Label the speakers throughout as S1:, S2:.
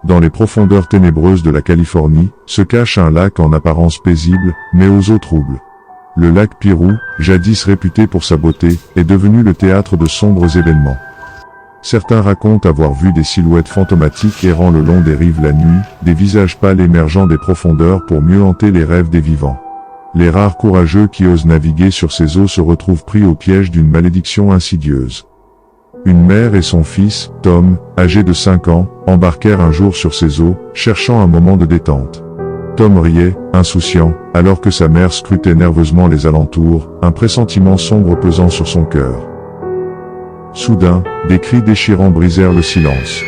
S1: Dans les profondeurs ténébreuses de la Californie, se cache un lac en apparence paisible, mais aux eaux troubles. Le lac Piru, jadis réputé pour sa beauté, est devenu le théâtre de sombres événements. Certains racontent avoir vu des silhouettes fantomatiques errant le long des rives la nuit, des visages pâles émergeant des profondeurs pour mieux hanter les rêves des vivants. Les rares courageux qui osent naviguer sur ces eaux se retrouvent pris au piège d'une malédiction insidieuse. Une mère et son fils, Tom, âgé de 5 ans, embarquèrent un jour sur ces eaux, cherchant un moment de détente. Tom riait, insouciant, alors que sa mère scrutait nerveusement les alentours, un pressentiment sombre pesant sur son cœur. Soudain, des cris déchirants brisèrent le silence.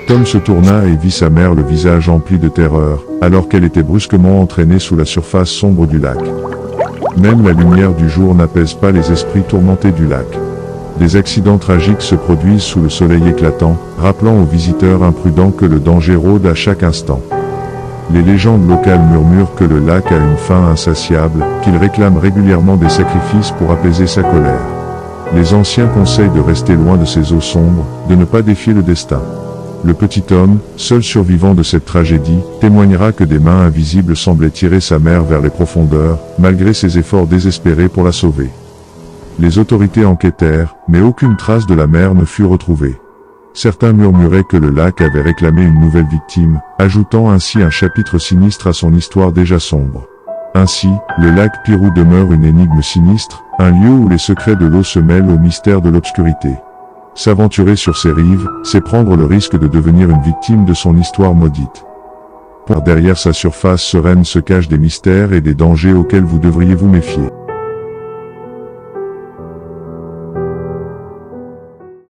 S1: Tom se tourna et vit sa mère le visage empli de terreur, alors qu'elle était brusquement entraînée sous la surface sombre du lac. Même la lumière du jour n'apaise pas les esprits tourmentés du lac. Des accidents tragiques se produisent sous le soleil éclatant, rappelant aux visiteurs imprudents que le danger rôde à chaque instant. Les légendes locales murmurent que le lac a une faim insatiable, qu'il réclame régulièrement des sacrifices pour apaiser sa colère. Les anciens conseillent de rester loin de ces eaux sombres, de ne pas défier le destin. Le petit homme, seul survivant de cette tragédie, témoignera que des mains invisibles semblaient tirer sa mère vers les profondeurs, malgré ses efforts désespérés pour la sauver. Les autorités enquêtèrent, mais aucune trace de la mère ne fut retrouvée. Certains murmuraient que le lac avait réclamé une nouvelle victime, ajoutant ainsi un chapitre sinistre à son histoire déjà sombre. Ainsi, le lac Piru demeure une énigme sinistre, un lieu où les secrets de l'eau se mêlent aux mystères de l'obscurité. S'aventurer sur ses rives, c'est prendre le risque de devenir une victime de son histoire maudite. Derrière sa surface sereine se cachent des mystères et des dangers auxquels vous devriez vous méfier.